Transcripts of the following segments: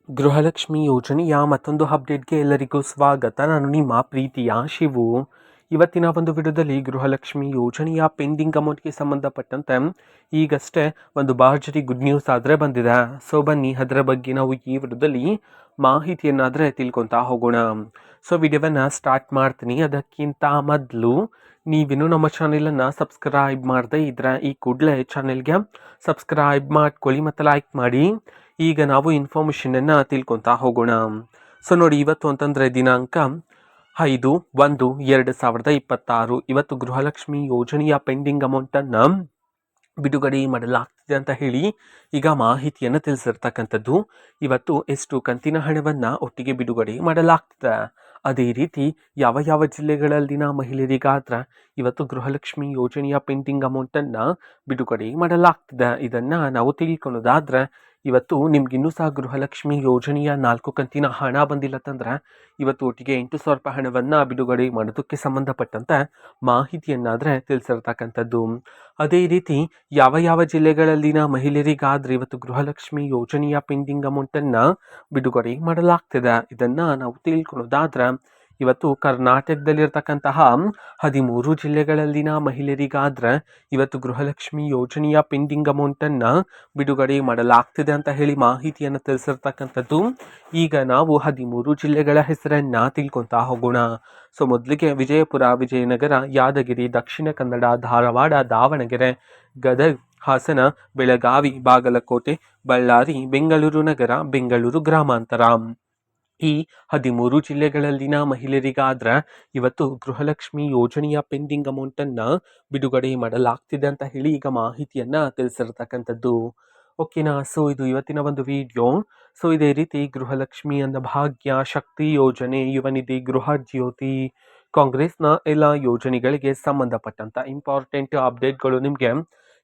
ಗೃಹಲಕ್ಷ್ಮಿ ಯೋಜನೆಯ ಮತ್ತೊಂದು ಅಪ್ಡೇಟ್ಗೆ ಎಲ್ಲರಿಗೂ ಸ್ವಾಗತ. ನಾನು ನಿಮ್ಮ ಪ್ರೀತಿಯ ಶಿವು. ಇವತ್ತಿನ ಒಂದು ವಿಡಿಯೋದಲ್ಲಿ ಗೃಹಲಕ್ಷ್ಮಿ ಯೋಜನೆಯ ಪೆಂಡಿಂಗ್ ಅಮೌಂಟ್ಗೆ ಸಂಬಂಧಪಟ್ಟಂತೆ ಈಗಷ್ಟೇ ಒಂದು ಭರ್ಜರಿ ಗುಡ್ ನ್ಯೂಸ್ ಆದರೆ ಬಂದಿದೆ. ಸೊ ಬನ್ನಿ ಅದರ ಬಗ್ಗೆ ನಾವು ಈ ವಿಡಿಯೋದಲ್ಲಿ ಮಾಹಿತಿಯನ್ನಾದರೆ ತಿಳ್ಕೊತಾ ಹೋಗೋಣ. ಸೊ ವಿಡಿಯೋವನ್ನು ಸ್ಟಾರ್ಟ್ ಮಾಡ್ತೀನಿ. ಅದಕ್ಕಿಂತ ಮೊದಲು ನೀವಿನ್ನೂ ನಮ್ಮ ಚಾನೆಲನ್ನು ಸಬ್ಸ್ಕ್ರೈಬ್ ಮಾಡದೇ ಇದ್ರೆ ಈ ಕೂಡಲೇ ಚಾನೆಲ್ಗೆ ಸಬ್ಸ್ಕ್ರೈಬ್ ಮಾಡ್ಕೊಳ್ಳಿ ಮತ್ತು ಲೈಕ್ ಮಾಡಿ. ಈಗ ನಾವು ಇನ್ಫಾರ್ಮೇಷನನ್ನು ತಿಳ್ಕೊತಾ ಹೋಗೋಣ. ಸೊ ನೋಡಿ, ಇವತ್ತು ಅಂತಂದರೆ ದಿನಾಂಕ 5/1/2026. ಇವತ್ತು ಗೃಹಲಕ್ಷ್ಮಿ ಯೋಜನೆಯ ಪೆಂಡಿಂಗ್ ಅಮೌಂಟನ್ನು ಬಿಡುಗಡೆ ಮಾಡಲಾಗ್ತಿದೆ ಅಂತ ಹೇಳಿ ಈಗ ಮಾಹಿತಿಯನ್ನು ತಿಳಿಸಿರ್ತಕ್ಕಂಥದ್ದು. ಇವತ್ತು ಎಷ್ಟು ಕಂತಿನ ಹಣವನ್ನು ಒಟ್ಟಿಗೆ ಬಿಡುಗಡೆ ಮಾಡಲಾಗ್ತಿದೆ, ಅದೇ ರೀತಿ ಯಾವ ಯಾವ ಜಿಲ್ಲೆಗಳಲ್ಲಿನ ಮಹಿಳೆಯರಿಗಾದ್ರೆ ಇವತ್ತು ಗೃಹಲಕ್ಷ್ಮಿ ಯೋಜನೆಯ ಪೆಂಡಿಂಗ್ ಅಮೌಂಟನ್ನು ಬಿಡುಗಡೆ ಮಾಡಲಾಗ್ತಿದೆ, ಇದನ್ನು ನಾವು ತಿಳ್ಕೊಳ್ಳೋದಾದ್ರೆ ಇವತ್ತು ನಿಮ್ಗಿನ್ನೂ ಸಹ ಗೃಹಲಕ್ಷ್ಮಿ ಯೋಜನೆಯ 4 ಕಂತಿನ ಹಣ ಬಂದಿಲ್ಲತ್ತಂದ್ರೆ ಇವತ್ತು ಒಟ್ಟಿಗೆ 8,000 ರೂಪಾಯಿ ಹಣವನ್ನು ಬಿಡುಗಡೆ ಮಾಡೋದಕ್ಕೆ ಸಂಬಂಧಪಟ್ಟಂತೆ ಮಾಹಿತಿಯನ್ನಾದರೆ ತಿಳಿಸಿರ್ತಕ್ಕಂಥದ್ದು. ಅದೇ ರೀತಿ ಯಾವ ಯಾವ ಜಿಲ್ಲೆಗಳಲ್ಲಿನ ಮಹಿಳೆಯರಿಗಾದ್ರೆ ಇವತ್ತು ಗೃಹಲಕ್ಷ್ಮಿ ಯೋಜನೆಯ ಪೆಂಡಿಂಗ್ ಅಮೌಂಟನ್ನು ಬಿಡುಗಡೆ ಮಾಡಲಾಗ್ತಿದೆ, ಇದನ್ನು ನಾವು ತಿಳ್ಕೊಳ್ಳೋದಾದ್ರೆ ಇವತ್ತು ಕರ್ನಾಟಕದಲ್ಲಿರ್ತಕ್ಕಂತಹ 13 ಜಿಲ್ಲೆಗಳಲ್ಲಿನ ಮಹಿಳೆಯರಿಗಾದ್ರೆ ಇವತ್ತು ಗೃಹಲಕ್ಷ್ಮಿ ಯೋಜನೆಯ ಪೆಂಡಿಂಗ್ ಅಮೌಂಟನ್ನು ಬಿಡುಗಡೆ ಮಾಡಲಾಗ್ತಿದೆ ಅಂತ ಹೇಳಿ ಮಾಹಿತಿಯನ್ನು ತಿಳಿಸಿರ್ತಕ್ಕಂಥದ್ದು. ಈಗ ನಾವು 13 ಜಿಲ್ಲೆಗಳ ಹೆಸರನ್ನು ತಿಳ್ಕೊತಾ ಹೋಗೋಣ. ಸೊ ಮೊದಲಿಗೆ ವಿಜಯಪುರ, ವಿಜಯನಗರ, ಯಾದಗಿರಿ, ದಕ್ಷಿಣ ಕನ್ನಡ, ಧಾರವಾಡ, ದಾವಣಗೆರೆ, ಗದಗ, ಹಾಸನ, ಬೆಳಗಾವಿ, ಬಾಗಲಕೋಟೆ, ಬಳ್ಳಾರಿ, ಬೆಂಗಳೂರು ನಗರ, ಬೆಂಗಳೂರು ಗ್ರಾಮಾಂತರ. ಈ 13 ಜಿಲ್ಲೆಗಳಲ್ಲಿನ ಮಹಿಳೆಯರಿಗಾದ್ರೆ ಇವತ್ತು ಗೃಹಲಕ್ಷ್ಮಿ ಯೋಜನೆಯ ಪೆಂಡಿಂಗ್ ಅಮೌಂಟನ್ನು ಬಿಡುಗಡೆ ಮಾಡಲಾಗ್ತಿದೆ ಅಂತ ಹೇಳಿ ಈಗ ಮಾಹಿತಿಯನ್ನು ತಿಳಿಸಿರ್ತಕ್ಕಂಥದ್ದು. ಓಕೆನಾ. ಸೊ ಇದು ಇವತ್ತಿನ ಒಂದು ವಿಡಿಯೋ. ಸೊ ಇದೇ ರೀತಿ ಗೃಹಲಕ್ಷ್ಮಿ ಅನ್ನಭಾಗ್ಯ, ಶಕ್ತಿ ಯೋಜನೆ, ಯುವ ನಿಧಿ, ಗೃಹ ಜ್ಯೋತಿ, ಕಾಂಗ್ರೆಸ್ನ ಎಲ್ಲ ಯೋಜನೆಗಳಿಗೆ ಸಂಬಂಧಪಟ್ಟಂತ ಇಂಪಾರ್ಟೆಂಟ್ ಅಪ್ಡೇಟ್ಗಳು ನಿಮಗೆ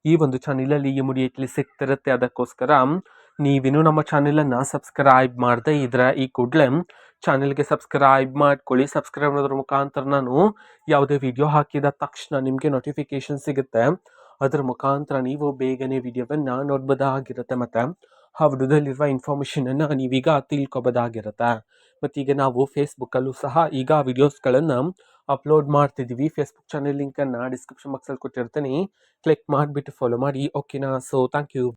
ಈ ಒಂದು ಚಾನೆಲಲ್ಲಿ ಇಮಿಡಿಯೇಟ್ಲಿ ಸಿಗ್ತಿರುತ್ತೆ. ಅದಕ್ಕೋಸ್ಕರ ನೀವಿನ್ನೂ ನಮ್ಮ ಚಾನೆಲನ್ನು ಸಬ್ಸ್ಕ್ರೈಬ್ ಮಾಡದೇ ಇದ್ರೆ ಈ ಕೂಡಲೇ ಚಾನೆಲ್ಗೆ ಸಬ್ಸ್ಕ್ರೈಬ್ ಮಾಡ್ಕೊಳ್ಳಿ. ಸಬ್ಸ್ಕ್ರೈಬ್ ಮಾಡೋದ್ರ ಮುಖಾಂತರ ನಾನು ಯಾವುದೇ ವಿಡಿಯೋ ಹಾಕಿದ ತಕ್ಷಣ ನಿಮಗೆ ನೋಟಿಫಿಕೇಶನ್ ಸಿಗುತ್ತೆ. ಅದರ ಮುಖಾಂತರ ನೀವು ಬೇಗನೆ ವಿಡಿಯೋವನ್ನು ನೋಡ್ಬೋದಾಗಿರುತ್ತೆ ಮತ್ತು ಆ ವಿಡಿಯೋದಲ್ಲಿರುವ ಇನ್ಫಾರ್ಮೇಷನನ್ನು ನೀವೀಗ ತಿಳ್ಕೊಬೋದಾಗಿರುತ್ತೆ. ಮತ್ತೀಗ ನಾವು ಫೇಸ್ಬುಕ್ಕಲ್ಲೂ ಸಹ ಈಗ ವಿಡಿಯೋಸ್ಗಳನ್ನು ಅಪ್ಲೋಡ್ ಮಾಡ್ತಿದ್ದೀವಿ. ಫೇಸ್ಬುಕ್ ಚಾನೆಲ್ ಲಿಂಕನ್ನು ಡಿಸ್ಕ್ರಿಪ್ಷನ್ ಬಾಕ್ಸಲ್ಲಿ ಕೊಟ್ಟಿರ್ತೀನಿ, ಕ್ಲಿಕ್ ಮಾಡಿಬಿಟ್ಟು ಫಾಲೋ ಮಾಡಿ. ಓಕೆನಾ. So thank you.